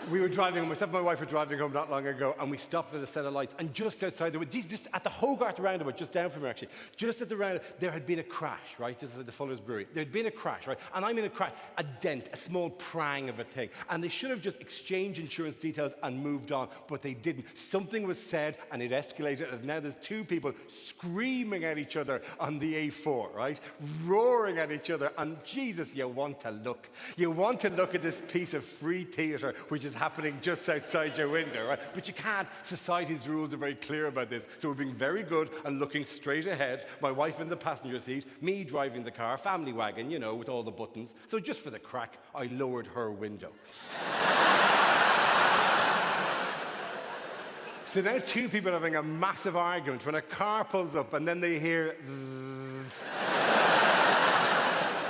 We were driving home, myself and my wife were driving home not long ago, and we stopped at a set of lights, and just outside the window, just at the Hogarth roundabout, just down from here actually, just at the roundabout, there had been a crash, right, just at the Fuller's Brewery. There had been a crash, right, and I'm in a crash, a dent, a small prang of a thing, and they should have just exchanged insurance details and moved on, but they didn't. Something was said, and it escalated, and now there's two people screaming at each other on the A4, right, roaring at each other, and Jesus, you want to look. You want to look at this piece of free theatre, which is happening just outside your window, right? But you can't. Society's rules are very clear about this. So we're being very good and looking straight ahead. My wife in the passenger seat, me driving the car, family wagon, you know, with all the buttons. So just for the crack, I lowered her window. So now two people are having a massive argument when a car pulls up and then they hear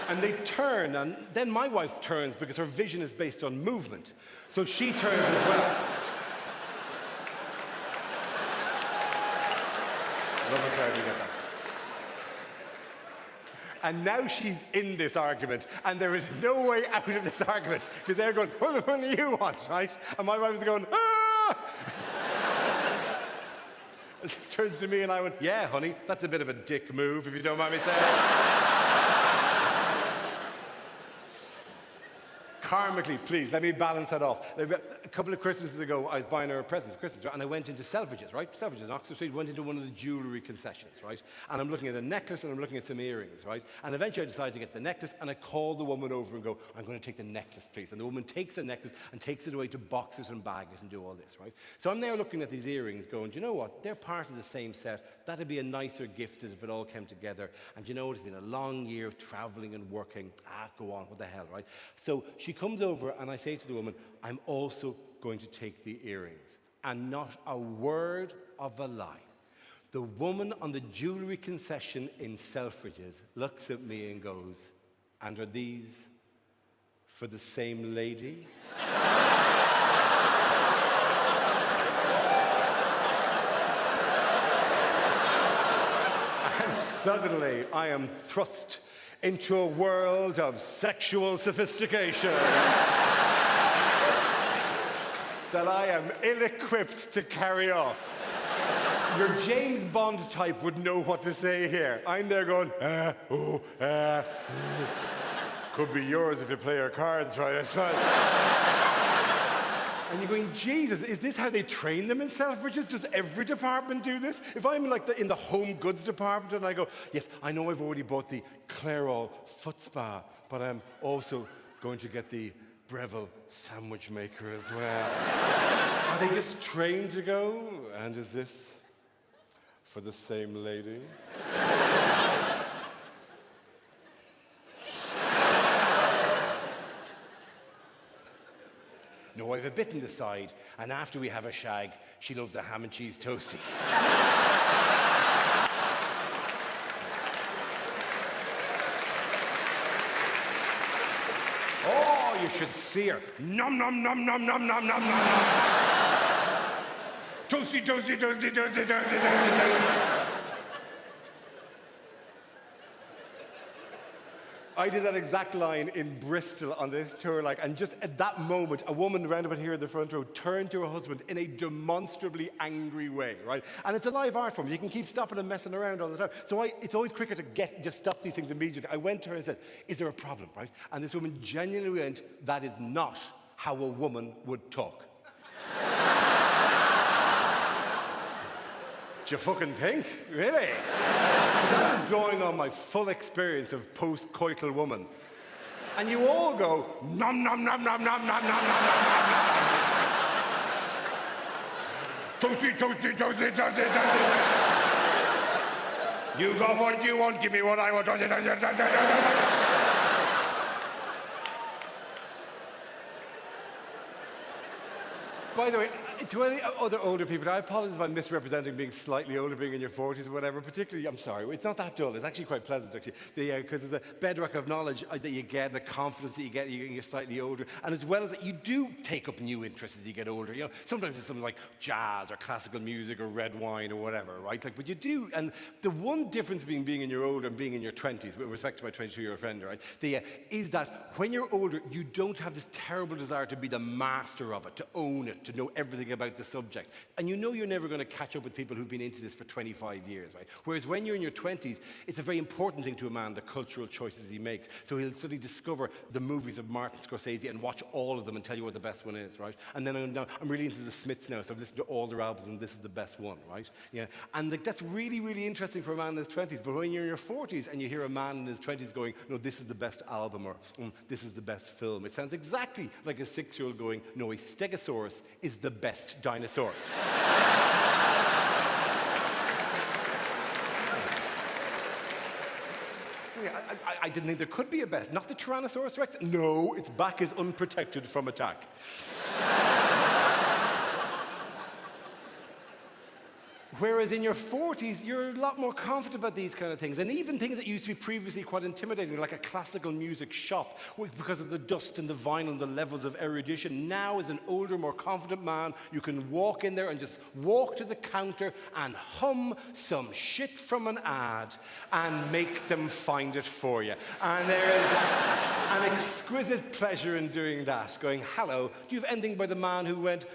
and they turn, and then my wife turns because her vision is based on movement. So she turns as well. Love it how you get that. And now she's in this argument, and there is no way out of this argument, because they're going, what do you want, right? And my wife is going, ah! And she turns to me and I went, yeah, honey, that's a bit of a dick move, if you don't mind me saying. Karmically, please, let me balance that off. A couple of Christmases ago, I was buying her a present for Christmas, right? And I went into Selfridges, right? Selfridges in Oxford Street, went into one of the jewellery concessions, right? And I'm looking at a necklace and I'm looking at some earrings, right? And eventually I decided to get the necklace, and I called the woman over and go, I'm going to take the necklace, please. And the woman takes the necklace and takes it away to box it and bag it and do all this, right? So I'm there looking at these earrings going, do you know what? They're part of the same set. That'd be a nicer gift if it all came together. And you know, it's been a long year of travelling and working. Go on, what the hell, right? So she comes over and I say to the woman, I'm also going to take the earrings. And not a word of a lie. The woman on the jewellery concession in Selfridges looks at me and goes, and are these for the same lady? And suddenly I am thrust into a world of sexual sophistication that I am ill-equipped to carry off. Your James Bond type would know what to say here. I'm there going, Could be yours if you play your cards right, that's fine. And you're going, Jesus, is this how they train them in Selfridges? Does every department do this? If I'm like in the home goods department and I go, yes, I know I've already bought the Clairol foot spa, but I'm also going to get the Breville sandwich maker as well. Are they just trained to go? And is this for the same lady? No, I've a bit in the side, and after we have a shag, she loves a ham and cheese toastie. Oh, you should see her. Nom, nom, nom, nom, nom, nom, nom, nom. Toasty, toasty, toasty, toasty, toasty, toasty. I did that exact line in Bristol on this tour, and just at that moment, a woman round about here in the front row turned to her husband in a demonstrably angry way, right? And it's a live art form. You can keep stopping and messing around all the time. So it's always quicker to just stop these things immediately. I went to her and said, is there a problem, right? And this woman genuinely went, that is not how a woman would talk. Do you fucking think? Really? Because I was drawing on my full experience of post-coital woman. And you all go, nom, nom, nom, nom, nom, nom, nom, nom, nom, nom. Toasty, toasty, toasty, toasty, toasty. You got what you want, give me what I want. Toasty, toasty, toasty, toasty. By the way, to any other older people, I apologize if I'm misrepresenting being slightly older, being in your 40s or whatever, particularly, I'm sorry, it's not that dull, it's actually quite pleasant, actually, because there's a bedrock of knowledge that you get, the confidence that you get when you're slightly older, and as well as that, you do take up new interests as you get older. You know, sometimes it's something like jazz or classical music or red wine or whatever, right? Like, but you do, and the one difference between being in your older and being in your 20s, with respect to my 22-year-old friend, right, is that when you're older, you don't have this terrible desire to be the master of it, to own it, to know everything about the subject. And you know you're never going to catch up with people who've been into this for 25 years, right? Whereas when you're in your 20s, it's a very important thing to a man, the cultural choices he makes. So he'll suddenly discover the movies of Martin Scorsese and watch all of them and tell you what the best one is, right? And then I'm really into the Smiths now, so I've listened to all their albums and this is the best one, right? Yeah. And that's really, really interesting for a man in his 20s. But when you're in your 40s and you hear a man in his 20s going, no, this is the best album, or this is the best film, it sounds exactly like a 6-year-old going, no, a Stegosaurus is the best dinosaur. I didn't think there could be a best. Not the Tyrannosaurus Rex. No, its back is unprotected from attack. Whereas in your 40s, you're a lot more confident about these kind of things. And even things that used to be previously quite intimidating, like a classical music shop, because of the dust and the vinyl and the levels of erudition. Now, as an older, more confident man, you can walk in there and just walk to the counter and hum some shit from an ad and make them find it for you. And there is an exquisite pleasure in doing that, going, hello, do you have anything by the man who went...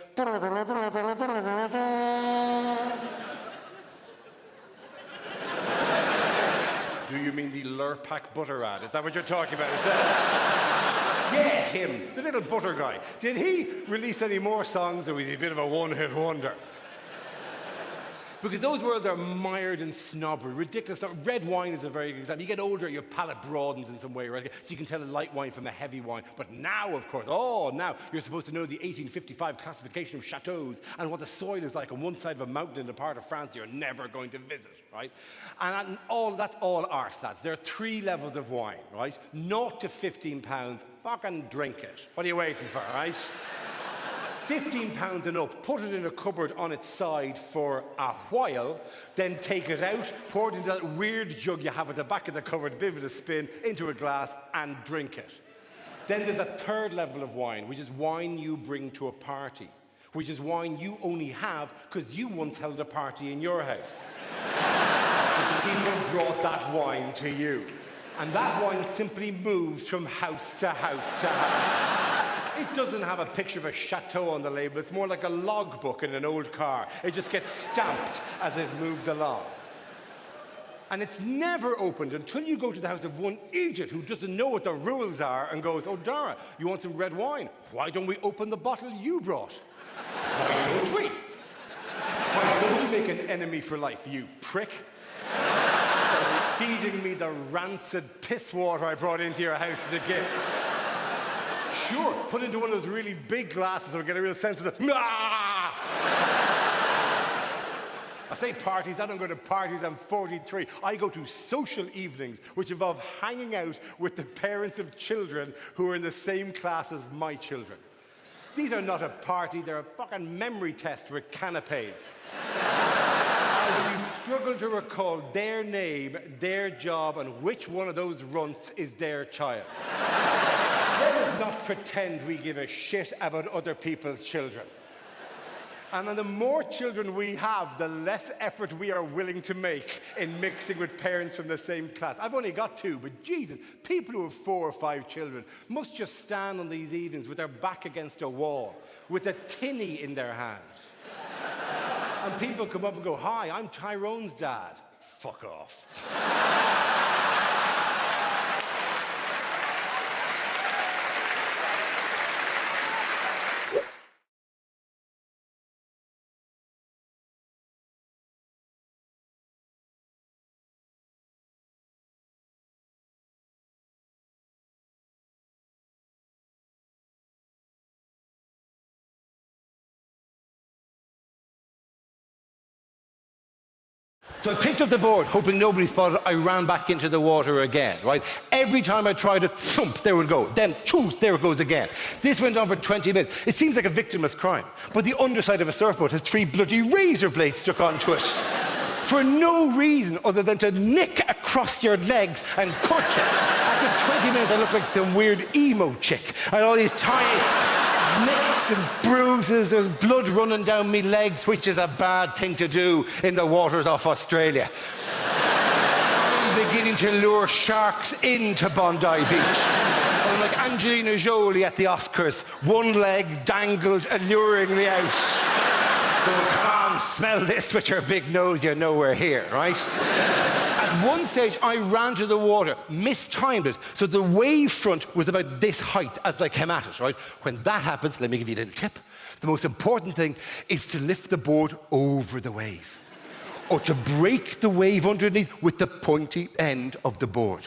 Do you mean the Lurpak butter ad? Is that what you're talking about? Is that? Yeah, him, the little butter guy. Did he release any more songs, or was he a bit of a one-hit wonder? Because those worlds are mired in snobbery, ridiculous. Red wine is a very good example. You get older, your palate broadens in some way, right? So you can tell a light wine from a heavy wine. But now, of course, now you're supposed to know the 1855 classification of chateaux and what the soil is like on one side of a mountain in a part of France you're never going to visit, right? And that's all arse, lads. There are 3 levels of wine, right? 0 to 15 pounds, fucking drink it. What are you waiting for, right? 15 pounds and up, put it in a cupboard on its side for a while, then take it out, pour it into that weird jug you have at the back of the cupboard, give it a spin, into a glass, and drink it. Then there's a 3rd level of wine, which is wine you bring to a party, which is wine you only have because you once held a party in your house. People brought that wine to you. And that wine simply moves from house to house to house. It doesn't have a picture of a chateau on the label. It's more like a logbook in an old car. It just gets stamped as it moves along. And it's never opened until you go to the house of one idiot who doesn't know what the rules are and goes, oh, Dara, you want some red wine? Why don't we open the bottle you brought? Why don't we? Why don't you make an enemy for life, you prick? Feeding me the rancid piss water I brought into your house as a gift. Sure, put it into one of those really big glasses so we get a real sense of the... I say parties, I don't go to parties, I'm 43. I go to social evenings, which involve hanging out with the parents of children who are in the same class as my children. These are not a party, they're a fucking memory test with canapes. As you struggle to recall their name, their job, and which one of those runts is their child. Let us not pretend we give a shit about other people's children. And then the more children we have, the less effort we are willing to make in mixing with parents from the same class. I've only got 2, but Jesus, people who have 4 or 5 children must just stand on these evenings with their back against a wall, with a tinny in their hand. And people come up and go, hi, I'm Tyrone's dad. Fuck off. So I picked up the board, hoping nobody spotted it. I ran back into the water again, right? Every time I tried it, thump, there it would go. Then, choose, there it goes again. This went on for 20 minutes. It seems like a victimless crime, but the underside of a surfboat has 3 bloody razor blades stuck onto it. For no reason other than to nick across your legs and cut you. After 20 minutes, I looked like some weird emo chick. I had all these tiny nicks and bruises. There's blood running down me legs, which is a bad thing to do in the waters off Australia. I'm beginning to lure sharks into Bondi Beach. I'm like Angelina Jolie at the Oscars. One leg dangled alluringly out. Going, come on, smell this with your big nose, you know we're here, right? At one stage, I ran to the water, mistimed it, so the wave front was about this height as I came at it, right? When that happens, let me give you a little tip. The most important thing is to lift the board over the wave, or to break the wave underneath with the pointy end of the board.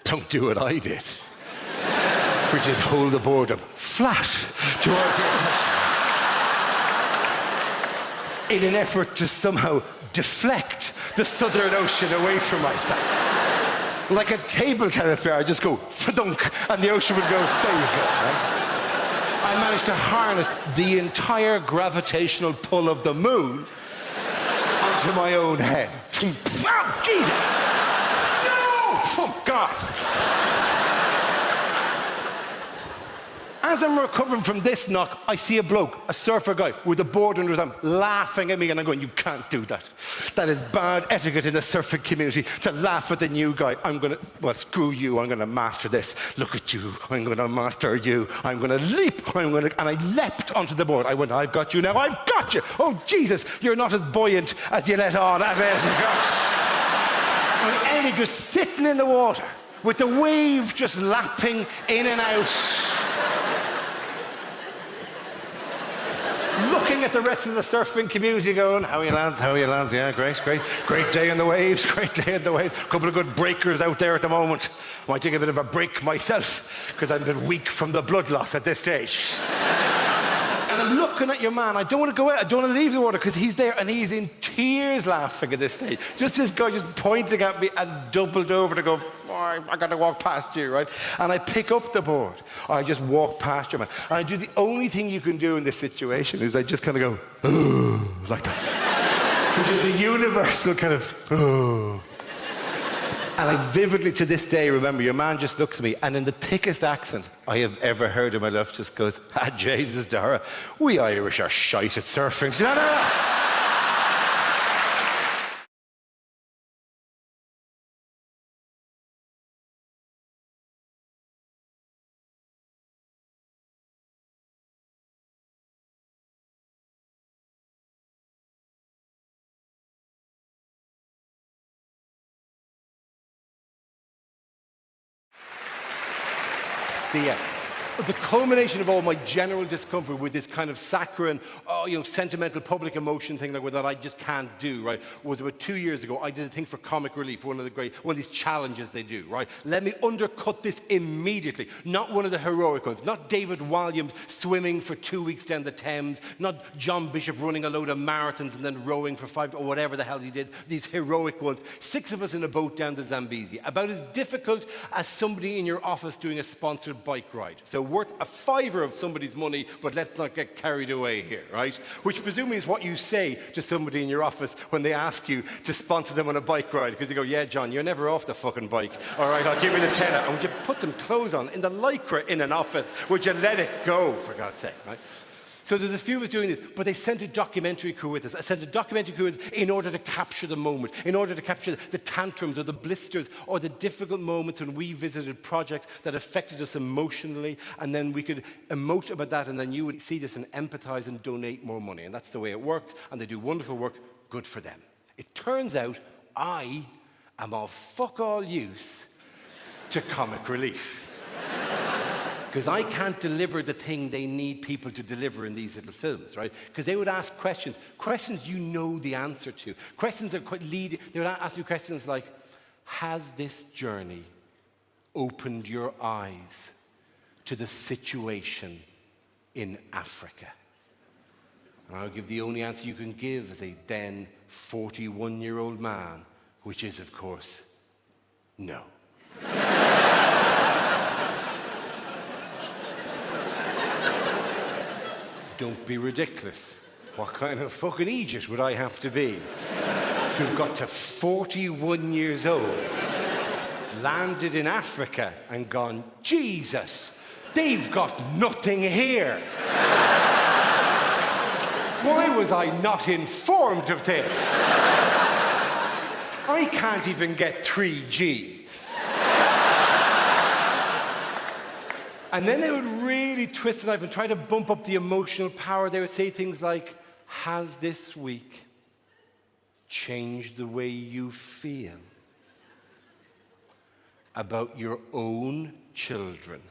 Don't do what I did, which is hold the board up flat towards the in an effort to somehow deflect the Southern Ocean away from myself. Like a table tennis player, I'd just go, fa-dunk, and the ocean would go, there you go, right? I managed to harness the entire gravitational pull of the moon onto my own head. Oh, Jesus! No! Oh, God! As I'm recovering from this knock, I see a bloke, a surfer guy, with a board under his arm, laughing at me, and I'm going, you can't do that. That is bad etiquette in the surfing community, to laugh at the new guy. I'm going to, well, screw you, I'm going to master this. Look at you, I'm going to master you. I'm going to leap, and I leapt onto the board. I went, I've got you now, I've got you. Oh, Jesus, you're not as buoyant as you let on. Amazing, gosh. And Eddie just sitting in the water, with the wave just lapping in and out. Looking at the rest of the surfing community going, how are you lads, how are you lads? Yeah, great, great. Great day in the waves, great day in the waves. A couple of good breakers out there at the moment. Might take a bit of a break myself, because I'm a bit weak from the blood loss at this stage. And I'm looking at your man. I don't want to go out, I don't want to leave the water, because he's there and he's in tears laughing at this stage. Just this guy just pointing at me and doubled over to go, oh, I got to walk past you, right? And I pick up the board. I just walk past your man. And I do the only thing you can do in this situation is I just kind of go, oh, like that. Which is a universal kind of, oh. And I vividly, to this day, remember, your man just looks at me, and in the thickest accent I have ever heard in my life, just goes, ah, Jesus, Dara, we Irish are shite at surfing. Do you know that? The culmination of all my general discomfort with this kind of saccharine, sentimental public emotion thing that I just can't do, right, was about 2 years ago. I did a thing for Comic Relief, one of these challenges they do, right? Let me undercut this immediately. Not one of the heroic ones. Not David Walliams swimming for 2 weeks down the Thames. Not John Bishop running a load of marathons and then rowing for 5, or whatever the hell he did. These heroic ones. 6 of us in a boat down the Zambezi. About as difficult as somebody in your office doing a sponsored bike ride. So worth a fiver of somebody's money, but let's not get carried away here, right? Which presumably is what you say to somebody in your office when they ask you to sponsor them on a bike ride, because you go, yeah, John, you're never off the fucking bike. All right, I'll give you the tenner. And would you put some clothes on in the lycra in an office? Would you let it go, for God's sake, right? So there's a few of us doing this, but they sent a documentary crew with us. I sent a documentary crew with us in order to capture the moment, in order to capture the tantrums or the blisters or the difficult moments when we visited projects that affected us emotionally, and then we could emote about that, and then you would see this and empathize and donate more money. And that's the way it works, and they do wonderful work. Good for them. It turns out I am of fuck all use to Comic Relief. Because I can't deliver the thing they need people to deliver in these little films, right? Because they would ask questions you know the answer to. Questions that are quite leading. They would ask you questions like, has this journey opened your eyes to the situation in Africa? And I'll give the only answer you can give as a then 41-year-old man, which is, of course, no. Don't be ridiculous. What kind of fucking Egypt would I have to be to have got to 41 years old, landed in Africa and gone, Jesus, they've got nothing here. Why was I not informed of this? I can't even get 3G. And then they would really twist the knife and try to bump up the emotional power. They would say things like, has this week changed the way you feel about your own children?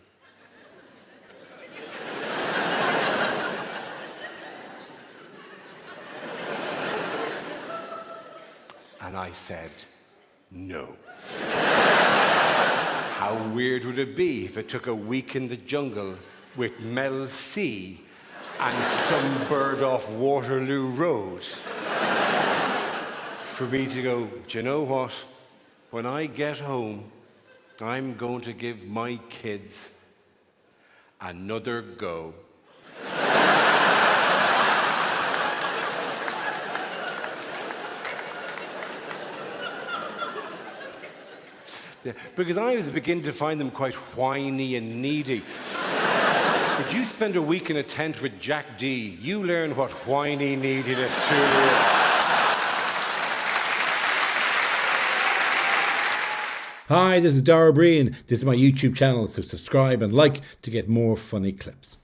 And I said, no. How weird would it be if it took a week in the jungle with Mel C and some bird off Waterloo Road for me to go, do you know what? When I get home, I'm going to give my kids another go. Because I was beginning to find them quite whiny and needy. But you spend a week in a tent with Jack D, you learn what whiny neediness truly is. Hi, this is Dara Briain. This is my YouTube channel, so subscribe and like to get more funny clips.